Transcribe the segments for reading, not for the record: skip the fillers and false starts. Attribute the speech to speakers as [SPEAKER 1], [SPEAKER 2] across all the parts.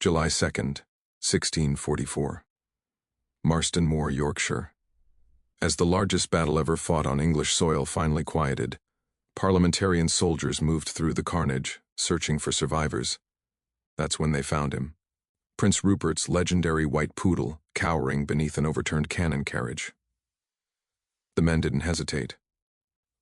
[SPEAKER 1] July 2nd, 1644. Marston Moor, Yorkshire. As the largest battle ever fought on English soil finally quieted, Parliamentarian soldiers moved through the carnage, searching for survivors. That's when they found him. Prince Rupert's legendary white poodle, cowering beneath an overturned cannon carriage. The men didn't hesitate.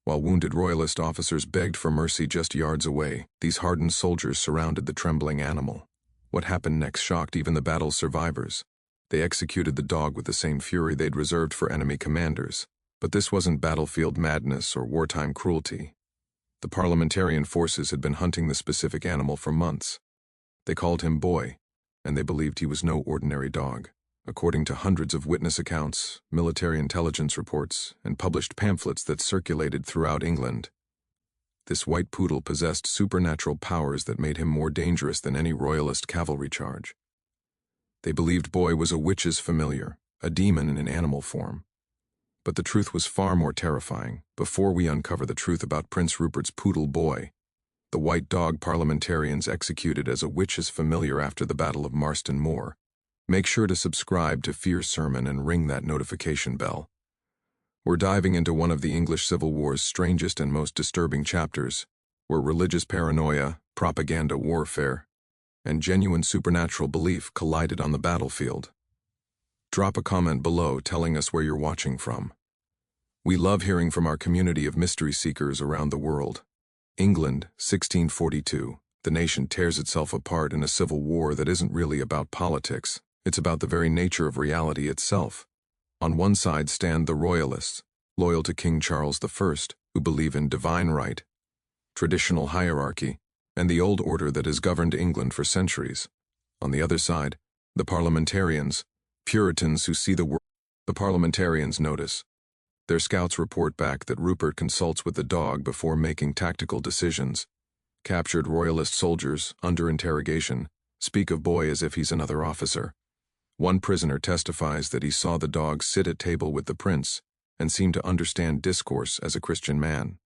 [SPEAKER 1] While wounded royalist officers begged for mercy just yards away, these hardened soldiers surrounded the trembling animal. What happened next shocked even the battle's survivors. They executed the dog with the same fury they'd reserved for enemy commanders. But this wasn't battlefield madness or wartime cruelty. The Parliamentarian forces had been hunting the specific animal for months. They called him Boy, and they believed he was no ordinary dog. According to hundreds of witness accounts, military intelligence reports, and published pamphlets that circulated throughout England, this white poodle possessed supernatural powers that made him more dangerous than any royalist cavalry charge. They believed Boy was a witch's familiar, a demon in an animal form. But the truth was far more terrifying. Before we uncover the truth about Prince Rupert's poodle Boy, the white dog Parliamentarians executed as a witch's familiar after the Battle of Marston Moor, make sure to subscribe to Fear Sermon and ring that notification bell. We're diving into one of the English Civil War's strangest and most disturbing chapters, where religious paranoia, propaganda warfare, and genuine supernatural belief collided on the battlefield. Drop a comment below telling us where you're watching from. We love hearing from our community of mystery seekers around the world. England, 1642. The nation tears itself apart in a civil war that isn't really about politics. It's about the very nature of reality itself. On one side stand the royalists, loyal to King Charles I, who believe in divine right, traditional hierarchy, and the old order that has governed England for centuries. On the other side, the Parliamentarians, Puritans who see the world. The Parliamentarians notice. Their scouts report back that Rupert consults with the dog before making tactical decisions. Captured royalist soldiers, under interrogation, speak of Boy as if he's another officer. One prisoner testifies that he saw the dog sit at table with the prince and seemed to understand discourse as a Christian man.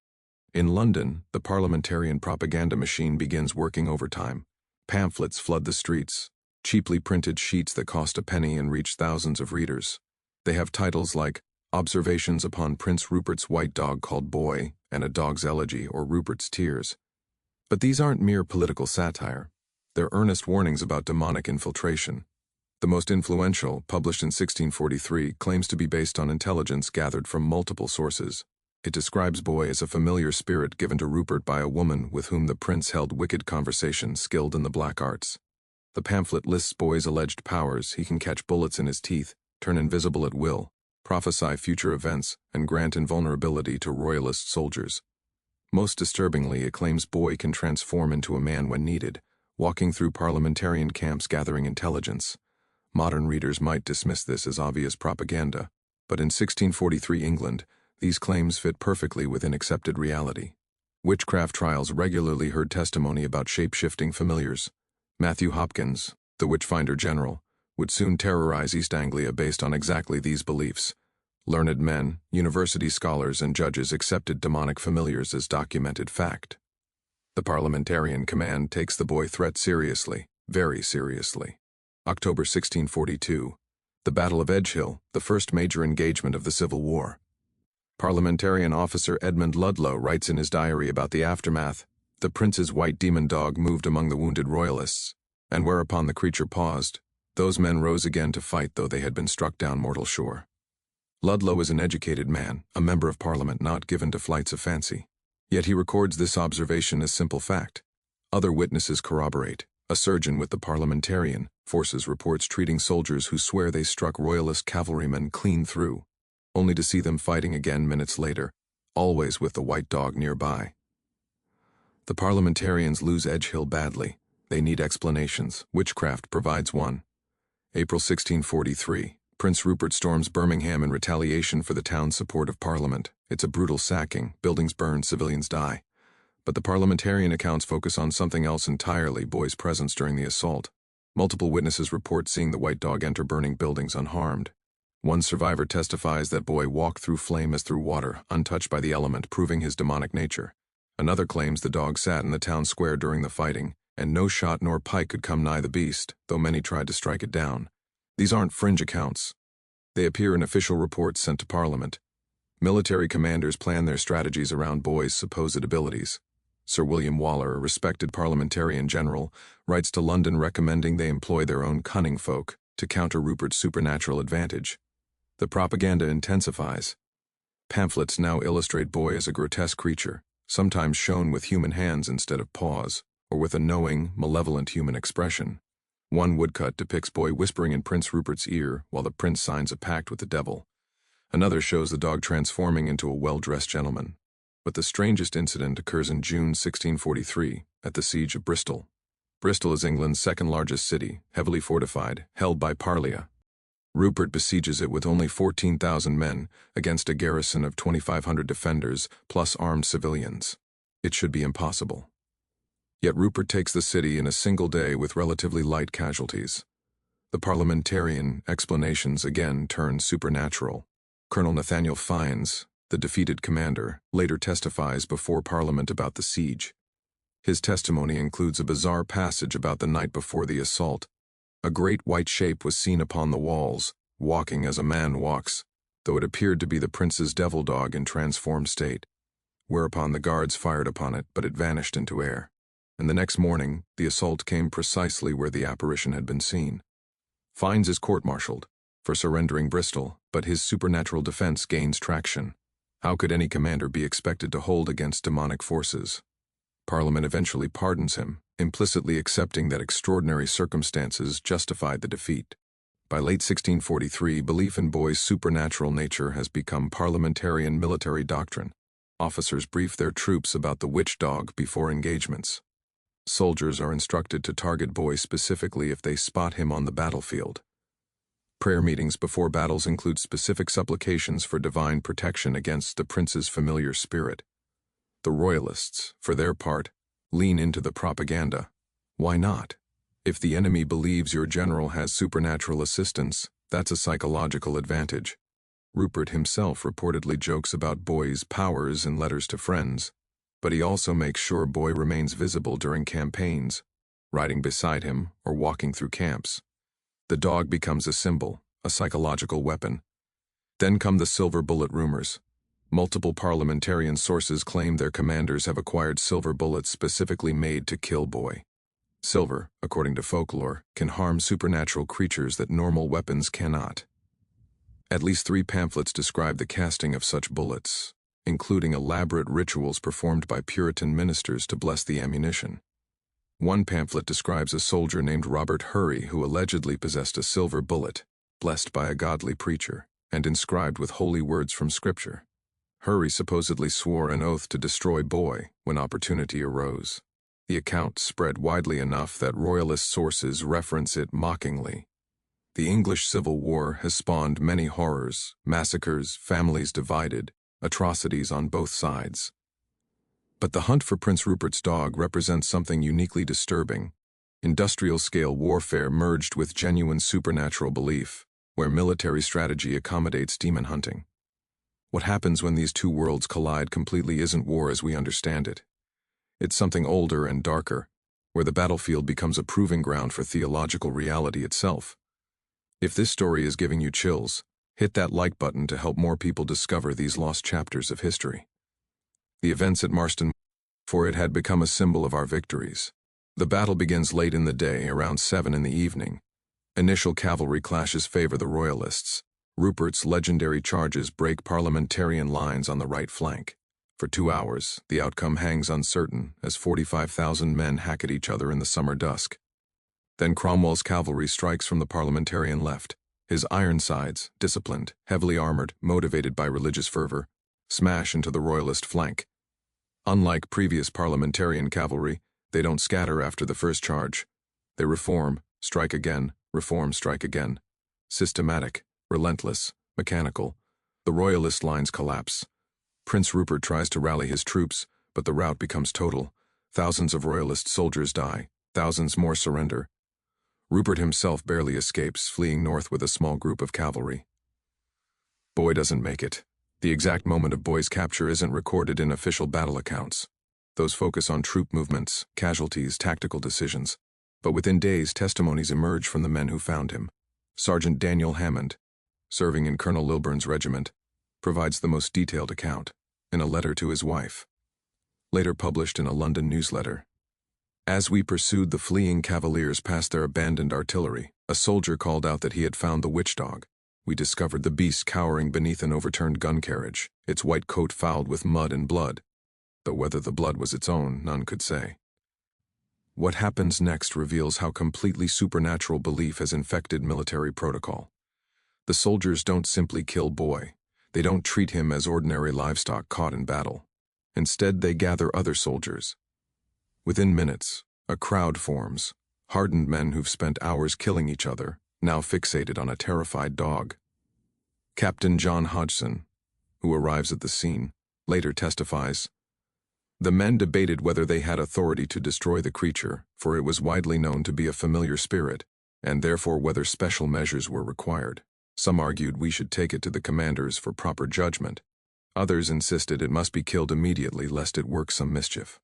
[SPEAKER 1] In London, the Parliamentarian propaganda machine begins working overtime. Pamphlets flood the streets, cheaply printed sheets that cost a penny and reach thousands of readers. They have titles like Observations upon Prince Rupert's White Dog Called Boy and A Dog's Elegy or Rupert's Tears. But these aren't mere political satire. They're earnest warnings about demonic infiltration. The most influential, published in 1643, claims to be based on intelligence gathered from multiple sources. It describes Boy as a familiar spirit given to Rupert by a woman with whom the prince held wicked conversation, skilled in the black arts. The pamphlet lists Boy's alleged powers. He can catch bullets in his teeth, turn invisible at will, prophesy future events, and grant invulnerability to royalist soldiers. Most disturbingly, it claims Boy can transform into a man when needed, walking through Parliamentarian camps gathering intelligence. Modern readers might dismiss this as obvious propaganda, but in 1643 England, these claims fit perfectly within accepted reality. Witchcraft trials regularly heard testimony about shape-shifting familiars. Matthew Hopkins, the Witchfinder General, would soon terrorize East Anglia based on exactly these beliefs. Learned men, university scholars, and judges accepted demonic familiars as documented fact. The Parliamentarian command takes the Boy threat seriously, very seriously. October 1642. The Battle of Edgehill, the first major engagement of the Civil War. Parliamentarian officer Edmund Ludlow writes in his diary about the aftermath. The prince's white demon dog moved among the wounded royalists, and whereupon the creature paused, those men rose again to fight though they had been struck down mortal sure. Ludlow is an educated man, a member of Parliament not given to flights of fancy. Yet he records this observation as simple fact. Other witnesses corroborate. A surgeon with the Parliamentarian forces reports treating soldiers who swear they struck royalist cavalrymen clean through, only to see them fighting again minutes later, always with the white dog nearby. The Parliamentarians lose Edgehill badly. They need explanations. Witchcraft provides one. April 1643. Prince Rupert storms Birmingham in retaliation for the town's support of Parliament. It's a brutal sacking. Buildings burn, civilians die. But the Parliamentarian accounts focus on something else entirely: Boy's presence during the assault. Multiple witnesses report seeing the white dog enter burning buildings unharmed. One survivor testifies that Boy walked through flame as through water, untouched by the element, proving his demonic nature. Another claims the dog sat in the town square during the fighting, and no shot nor pike could come nigh the beast, though many tried to strike it down. These aren't fringe accounts. They appear in official reports sent to Parliament. Military commanders plan their strategies around boys' supposed abilities. Sir William Waller, a respected parliamentarian general, writes to London recommending they employ their own cunning folk to counter Rupert's supernatural advantage. The propaganda intensifies. Pamphlets now illustrate Boy as a grotesque creature, sometimes shown with human hands instead of paws, or with a knowing, malevolent human expression. One woodcut depicts Boy whispering in Prince Rupert's ear while the prince signs a pact with the devil. Another shows the dog transforming into a well-dressed gentleman. But the strangest incident occurs in June 1643, at the siege of Bristol. Bristol is England's second-largest city, heavily fortified, held by Parlia. Rupert besieges it with only 14,000 men, against a garrison of 2,500 defenders, plus armed civilians. It should be impossible. Yet Rupert takes the city in a single day with relatively light casualties. The Parliamentarian explanations again turn supernatural. Colonel Nathaniel Fiennes, the defeated commander, later testifies before Parliament about the siege. His testimony includes a bizarre passage about the night before the assault. A great white shape was seen upon the walls, walking as a man walks, though it appeared to be the prince's devil dog in transformed state. Whereupon the guards fired upon it, but it vanished into air. And the next morning, the assault came precisely where the apparition had been seen. Fiennes is court-martialed for surrendering Bristol, but his supernatural defense gains traction. How could any commander be expected to hold against demonic forces? Parliament eventually pardons him, implicitly accepting that extraordinary circumstances justified the defeat. By late 1643, belief in Boy's supernatural nature has become parliamentarian military doctrine. Officers brief their troops about the witch dog before engagements. Soldiers are instructed to target Boy specifically if they spot him on the battlefield. Prayer meetings before battles include specific supplications for divine protection against the prince's familiar spirit. The Royalists, for their part, lean into the propaganda. Why not? If the enemy believes your general has supernatural assistance, that's a psychological advantage. Rupert himself reportedly jokes about Boy's powers in letters to friends, but he also makes sure Boy remains visible during campaigns, riding beside him or walking through camps. The dog becomes a symbol, a psychological weapon. Then come the silver bullet rumors. Multiple parliamentarian sources claim their commanders have acquired silver bullets specifically made to kill Boy. Silver, according to folklore, can harm supernatural creatures that normal weapons cannot. At least 3 pamphlets describe the casting of such bullets, including elaborate rituals performed by Puritan ministers to bless the ammunition. One pamphlet describes a soldier named Robert Hurry who allegedly possessed a silver bullet, blessed by a godly preacher, and inscribed with holy words from Scripture. Hurry supposedly swore an oath to destroy Boy when opportunity arose. The account spread widely enough that royalist sources reference it mockingly. The English Civil War has spawned many horrors, massacres, families divided, atrocities on both sides. But the hunt for Prince Rupert's dog represents something uniquely disturbing. Industrial-scale warfare merged with genuine supernatural belief, where military strategy accommodates demon hunting. What happens when these two worlds collide completely isn't war as we understand it. It's something older and darker, where the battlefield becomes a proving ground for theological reality itself. If this story is giving you chills, hit that like button to help more people discover these lost chapters of history. The events at Marston Moor, for it had become a symbol of our victories. The battle begins late in the day, around 7 in the evening. Initial cavalry clashes favor the Royalists. Rupert's legendary charges break parliamentarian lines on the right flank. For 2 hours, the outcome hangs uncertain as 45,000 men hack at each other in the summer dusk. Then Cromwell's cavalry strikes from the parliamentarian left. His Ironsides, disciplined, heavily armored, motivated by religious fervor, smash into the Royalist flank. Unlike previous parliamentarian cavalry, they don't scatter after the first charge. They reform, strike again, reform, strike again. Systematic, relentless, mechanical. The Royalist lines collapse. Prince Rupert tries to rally his troops, but the rout becomes total. Thousands of Royalist soldiers die, thousands more surrender. Rupert himself barely escapes, fleeing north with a small group of cavalry. Boy doesn't make it. The exact moment of Boy's capture isn't recorded in official battle accounts. Those focus on troop movements, casualties, tactical decisions. But within days, testimonies emerge from the men who found him. Sergeant Daniel Hammond, serving in Colonel Lilburn's regiment, provides the most detailed account in a letter to his wife, later published in a London newsletter. As we pursued the fleeing cavaliers past their abandoned artillery, a soldier called out that he had found the witch dog. We discovered the beast cowering beneath an overturned gun carriage, its white coat fouled with mud and blood, though whether the blood was its own, none could say. What happens next reveals how completely supernatural belief has infected military protocol. The soldiers don't simply kill Boy. They don't treat him as ordinary livestock caught in battle. Instead, they gather other soldiers. Within minutes, a crowd forms, hardened men who've spent hours killing each other, now fixated on a terrified dog. Captain John Hodgson, who arrives at the scene, later testifies, "The men debated whether they had authority to destroy the creature, for it was widely known to be a familiar spirit, and therefore whether special measures were required. Some argued we should take it to the commanders for proper judgment. Others insisted it must be killed immediately lest it work some mischief."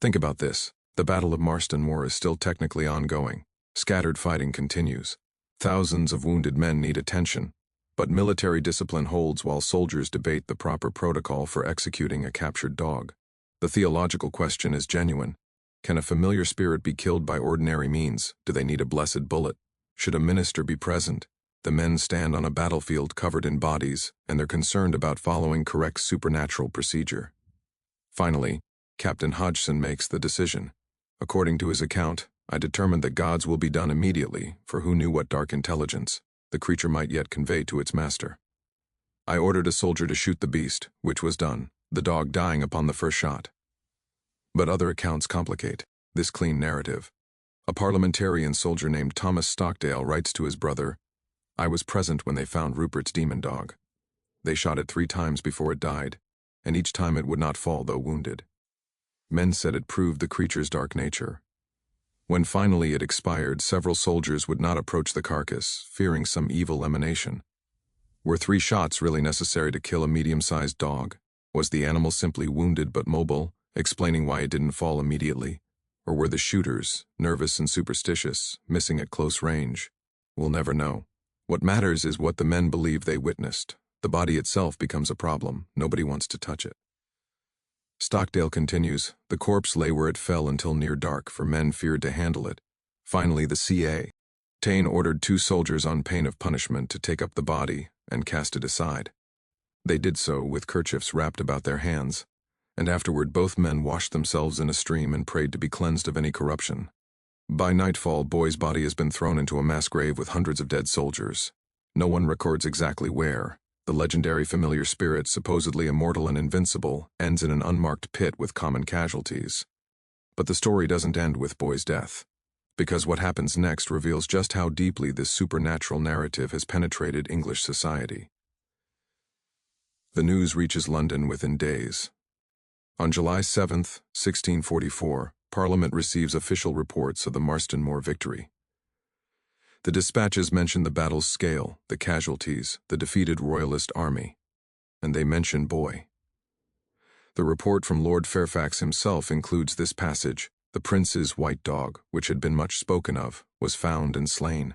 [SPEAKER 1] Think about this. The Battle of Marston Moor is still technically ongoing. Scattered fighting continues. Thousands of wounded men need attention, but military discipline holds while soldiers debate the proper protocol for executing a captured dog. The theological question is genuine. Can a familiar spirit be killed by ordinary means? Do they need a blessed bullet? Should a minister be present? The men stand on a battlefield covered in bodies, and they're concerned about following correct supernatural procedure. Finally, Captain Hodgson makes the decision. According to his account, "I determined that God's will be done immediately, for who knew what dark intelligence the creature might yet convey to its master. I ordered a soldier to shoot the beast, which was done, the dog dying upon the first shot." But other accounts complicate this clean narrative. A Parliamentarian soldier named Thomas Stockdale writes to his brother, "I was present when they found Rupert's demon dog. They shot it 3 times before it died, and each time it would not fall though wounded. Men said it proved the creature's dark nature. When finally it expired, several soldiers would not approach the carcass, fearing some evil emanation. Were 3 shots really necessary to kill a medium-sized dog? Was the animal simply wounded but mobile, explaining why it didn't fall immediately? Or were the shooters, nervous and superstitious, missing at close range? We'll never know. What matters is what the men believe they witnessed. The body itself becomes a problem. Nobody wants to touch it." Stockdale continues, "The corpse lay where it fell until near dark, for men feared to handle it. Finally, the C.A. Taine ordered 2 soldiers on pain of punishment to take up the body and cast it aside. They did so with kerchiefs wrapped about their hands, and afterward both men washed themselves in a stream and prayed to be cleansed of any corruption. By nightfall, Boy's body has been thrown into a mass grave with hundreds of dead soldiers. No one records exactly where. The legendary familiar spirit, supposedly immortal and invincible, ends in an unmarked pit with common casualties. But the story doesn't end with Boy's death, because what happens next reveals just how deeply this supernatural narrative has penetrated English society. The news reaches London within days. On July 7, 1644, Parliament receives official reports of the Marston Moor victory. The dispatches mention the battle's scale, the casualties, the defeated royalist army, and they mention Boy. The report from Lord Fairfax himself includes this passage: "The prince's white dog, which had been much spoken of, was found and slain.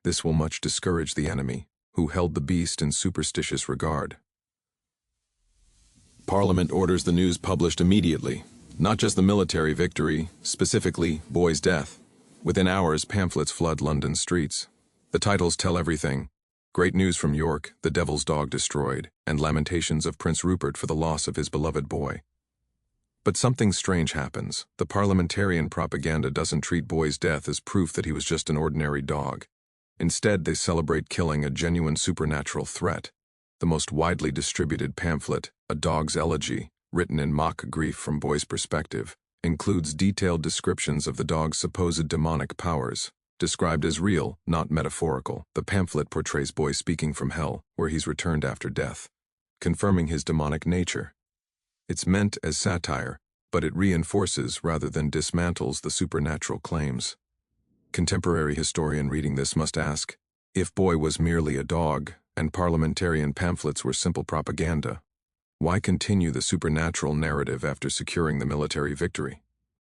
[SPEAKER 1] This will much discourage the enemy, who held the beast in superstitious regard." Parliament orders the news published immediately, not just the military victory, specifically Boy's death. Within hours, pamphlets flood London streets. The titles tell everything: "Great news from York, the devil's dog destroyed," and lamentations of Prince Rupert for the loss of his beloved Boy. But something strange happens. The Parliamentarian propaganda doesn't treat Boy's death as proof that he was just an ordinary dog. Instead, they celebrate killing a genuine supernatural threat. The most widely distributed pamphlet, A Dog's Elegy, written in mock grief from Boy's perspective, includes detailed descriptions of the dog's supposed demonic powers, described as real, not metaphorical. The pamphlet portrays Boy speaking from hell, where he's returned after death, confirming his demonic nature. It's meant as satire, but it reinforces rather than dismantles the supernatural claims. Contemporary historian reading this must ask, if Boy was merely a dog, and Parliamentarian pamphlets were simple propaganda, Why continue the supernatural narrative after securing the military victory?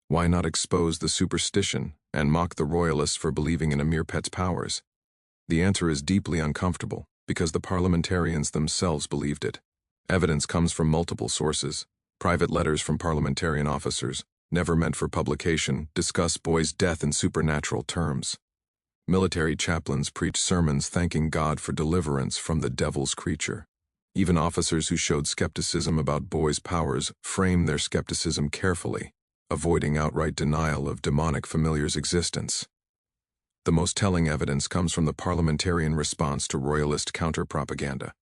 [SPEAKER 1] Why not expose the superstition and mock the royalists for believing in a mere pet's powers? The answer is deeply uncomfortable, because the parliamentarians themselves believed it. Evidence comes from multiple sources. Private letters from parliamentarian officers, never meant for publication, discuss Boy's death in supernatural terms. Military chaplains preach sermons thanking God for deliverance from the devil's creature. Even officers who showed skepticism about Boy's powers frame their skepticism carefully, avoiding outright denial of demonic familiar's existence. The most telling evidence comes from the parliamentarian response to royalist counter-propaganda.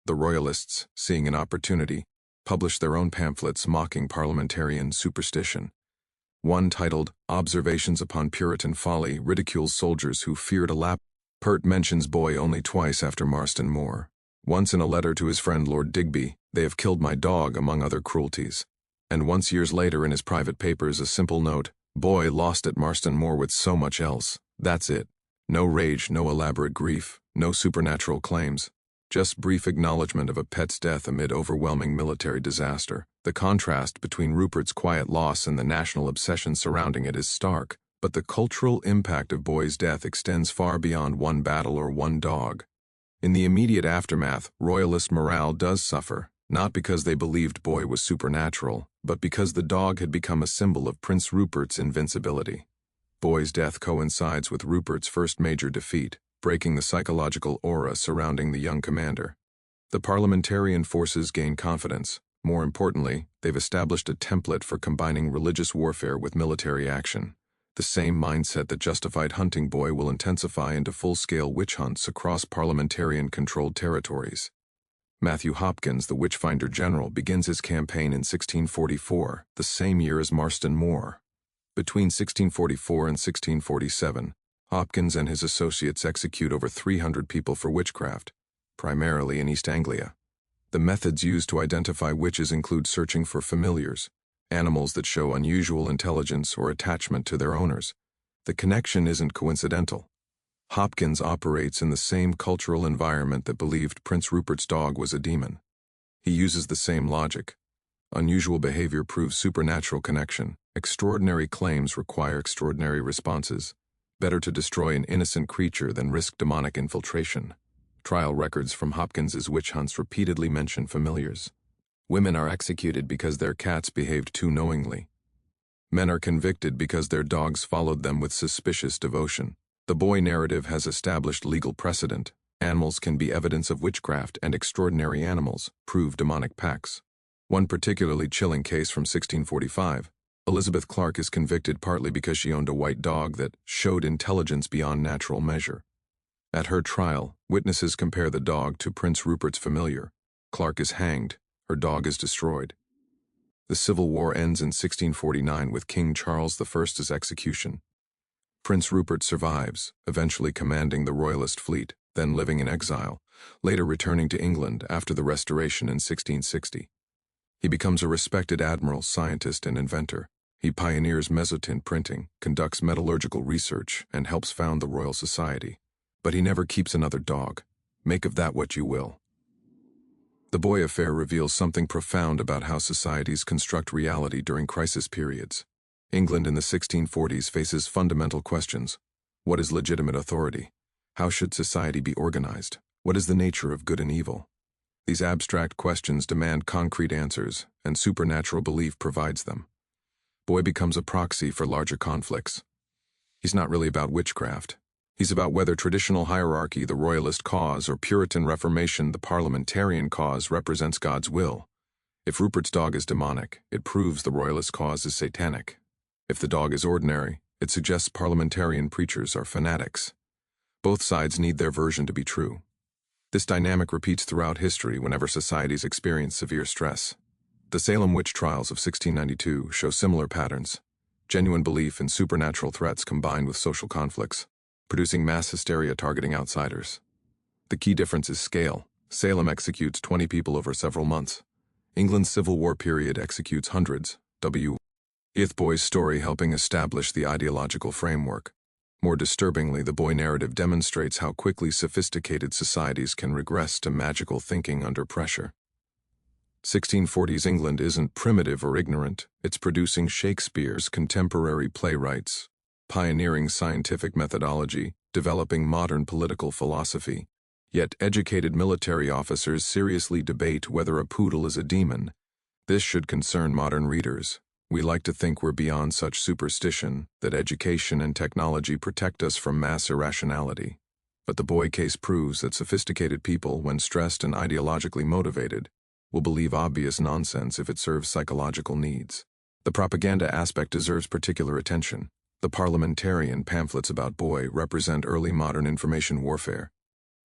[SPEAKER 1] The royalists, seeing an opportunity, published their own pamphlets mocking parliamentarian superstition. One, titled Observations Upon Puritan Folly, ridicules soldiers who feared a lap. Pert mentions Boy only twice after Marston Moor. Once in a letter to his friend Lord Digby, "They have killed my dog," among other cruelties. And once years later in his private papers a simple note, "Boy lost at Marston Moor with so much else. That's it. No rage, no elaborate grief, no supernatural claims. Just brief acknowledgement of a pet's death amid overwhelming military disaster." The contrast between Rupert's quiet loss and the national obsession surrounding it is stark, but the cultural impact of Boy's death extends far beyond one battle or one dog. In the immediate aftermath, royalist morale does suffer, not because they believed Boy was supernatural, but because the dog had become a symbol of Prince Rupert's invincibility. Boy's death coincides with Rupert's first major defeat, breaking the psychological aura surrounding the young commander. The parliamentarian forces gain confidence. More importantly, they've established a template for combining religious warfare with military action. The same mindset that justified hunting Boy will intensify into full-scale witch hunts across parliamentarian-controlled territories. Matthew Hopkins, the Witchfinder General, begins his campaign in 1644, the same year as Marston Moor. Between 1644 and 1647, Hopkins and his associates execute over 300 people for witchcraft, primarily in East Anglia. The methods used to identify witches include searching for familiars, animals that show unusual intelligence or attachment to their owners. The connection isn't coincidental. Hopkins operates in the same cultural environment that believed Prince Rupert's dog was a demon. He uses the same logic. Unusual behavior proves supernatural connection. Extraordinary claims require extraordinary responses. Better to destroy an innocent creature than risk demonic infiltration. Trial records from Hopkins's witch hunts repeatedly mention familiars. Women are executed because their cats behaved too knowingly. Men are convicted because their dogs followed them with suspicious devotion. The Boy narrative has established legal precedent. Animals can be evidence of witchcraft, and extraordinary animals prove demonic pacts. One particularly chilling case from 1645, Elizabeth Clark is convicted partly because she owned a white dog that showed intelligence beyond natural measure. At her trial, witnesses compare the dog to Prince Rupert's familiar. Clark is hanged. Her dog is destroyed. The Civil War ends in 1649 with King Charles I's execution. Prince Rupert survives, eventually commanding the royalist fleet, then living in exile, later returning to England after the Restoration in 1660. He becomes a respected admiral, scientist, and inventor. He pioneers mezzotint printing, conducts metallurgical research, and helps found the Royal Society. But he never keeps another dog. Make of that what you will. The Boy affair reveals something profound about how societies construct reality during crisis periods. England in the 1640s faces fundamental questions. What is legitimate authority? How should society be organized? What is the nature of good and evil? These abstract questions demand concrete answers, and supernatural belief provides them. Boy becomes a proxy for larger conflicts. He's not really about witchcraft. He's about whether traditional hierarchy, the royalist cause, or Puritan Reformation, the parliamentarian cause, represents God's will. If Rupert's dog is demonic, it proves the royalist cause is satanic. If the dog is ordinary, it suggests parliamentarian preachers are fanatics. Both sides need their version to be true. This dynamic repeats throughout history whenever societies experience severe stress. The Salem witch trials of 1692 show similar patterns. Genuine belief in supernatural threats combined with social conflicts, producing mass hysteria targeting outsiders. The key difference is scale. Salem executes 20 people over several months. England's Civil War period executes hundreds. Boy's story helping establish the ideological framework. More disturbingly, the Boy narrative demonstrates how quickly sophisticated societies can regress to magical thinking under pressure. 1640s England isn't primitive or ignorant, it's producing Shakespeare's contemporary playwrights, pioneering scientific methodology, developing modern political philosophy. Yet educated military officers seriously debate whether a poodle is a demon. This should concern modern readers. We like to think we're beyond such superstition, that education and technology protect us from mass irrationality. But the boy case proves that sophisticated people, when stressed and ideologically motivated, will believe obvious nonsense if it serves psychological needs. The propaganda aspect deserves particular attention. The Parliamentarian pamphlets about boy represent early modern information warfare.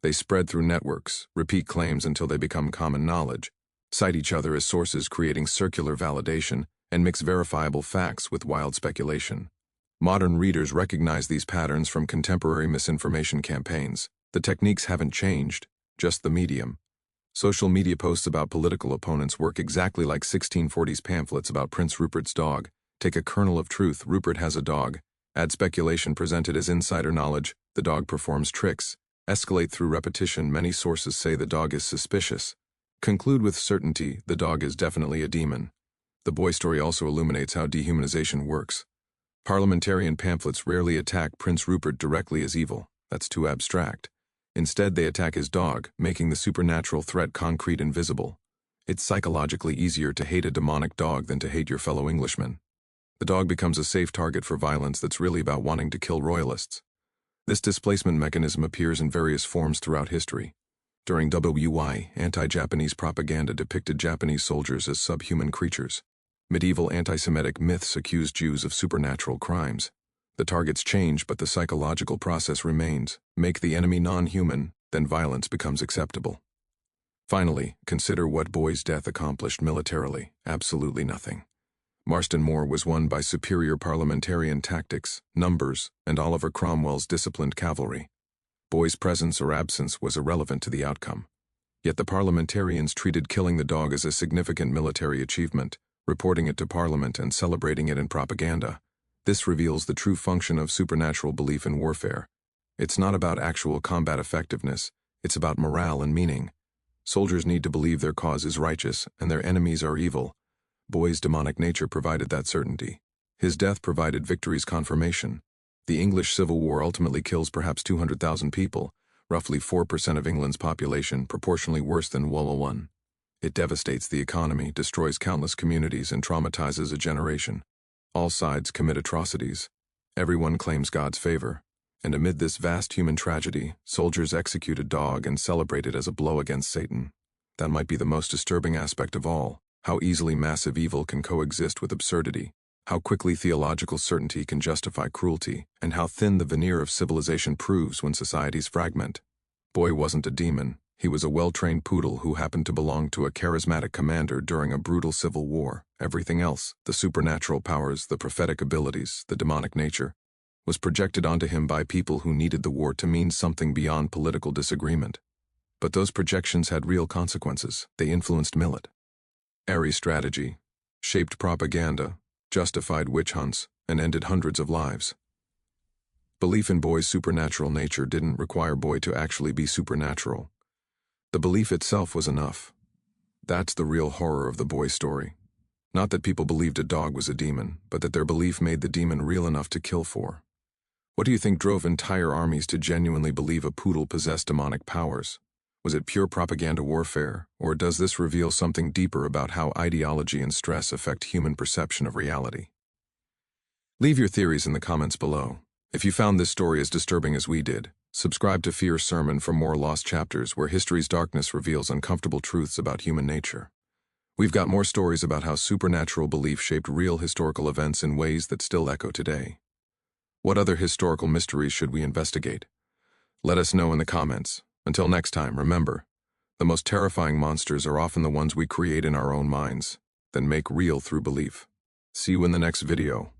[SPEAKER 1] They spread through networks, repeat claims until they become common knowledge, cite each other as sources creating circular validation, and mix verifiable facts with wild speculation. Modern readers recognize these patterns from contemporary misinformation campaigns. The techniques haven't changed, just the medium. Social media posts about political opponents work exactly like 1640s pamphlets about Prince Rupert's dog. Take a kernel of truth, Rupert has a dog. Add speculation presented as insider knowledge, the dog performs tricks. Escalate through repetition, many sources say the dog is suspicious. Conclude with certainty, the dog is definitely a demon. The boy story also illuminates how dehumanization works. Parliamentarian pamphlets rarely attack Prince Rupert directly as evil. That's too abstract. Instead, they attack his dog, making the supernatural threat concrete and visible. It's psychologically easier to hate a demonic dog than to hate your fellow Englishman. The dog becomes a safe target for violence that's really about wanting to kill royalists. This displacement mechanism appears in various forms throughout history. During WY, anti-Japanese propaganda depicted Japanese soldiers as subhuman creatures. Medieval anti-Semitic myths accused Jews of supernatural crimes. The targets change, but the psychological process remains. Make the enemy non-human, then violence becomes acceptable. Finally, consider what Boy's death accomplished militarily. Absolutely nothing. Marston Moor was won by superior parliamentarian tactics, numbers, and Oliver Cromwell's disciplined cavalry. Boy's presence or absence was irrelevant to the outcome. Yet the parliamentarians treated killing the dog as a significant military achievement, reporting it to Parliament and celebrating it in propaganda. This reveals the true function of supernatural belief in warfare. It's not about actual combat effectiveness, it's about morale and meaning. Soldiers need to believe their cause is righteous and their enemies are evil. Boy's demonic nature provided that certainty. His death provided victory's confirmation. The English Civil War ultimately kills perhaps 200,000 people, roughly 4% of England's population, proportionally worse than World War I. It devastates the economy, destroys countless communities, and traumatizes a generation. All sides commit atrocities. Everyone claims God's favor. And amid this vast human tragedy, soldiers execute a dog and celebrate it as a blow against Satan. That might be the most disturbing aspect of all, how easily massive evil can coexist with absurdity, how quickly theological certainty can justify cruelty, and how thin the veneer of civilization proves when societies fragment. Boy wasn't a demon. He was a well-trained poodle who happened to belong to a charismatic commander during a brutal civil war. Everything else, the supernatural powers, the prophetic abilities, the demonic nature, was projected onto him by people who needed the war to mean something beyond political disagreement. But those projections had real consequences. They influenced military strategy, shaped propaganda, justified witch hunts, and ended hundreds of lives. Belief in Boy's supernatural nature didn't require Boy to actually be supernatural. The belief itself was enough. That's the real horror of the Boy story. Not that people believed a dog was a demon, but that their belief made the demon real enough to kill for. What do you think drove entire armies to genuinely believe a poodle possessed demonic powers? Was it pure propaganda warfare, or does this reveal something deeper about how ideology and stress affect human perception of reality? Leave your theories in the comments below. If you found this story as disturbing as we did, subscribe to Fear Sermon for more lost chapters where history's darkness reveals uncomfortable truths about human nature. We've got more stories about how supernatural belief shaped real historical events in ways that still echo today. What other historical mysteries should we investigate? Let us know in the comments. Until next time, remember, the most terrifying monsters are often the ones we create in our own minds, then make real through belief. See you in the next video.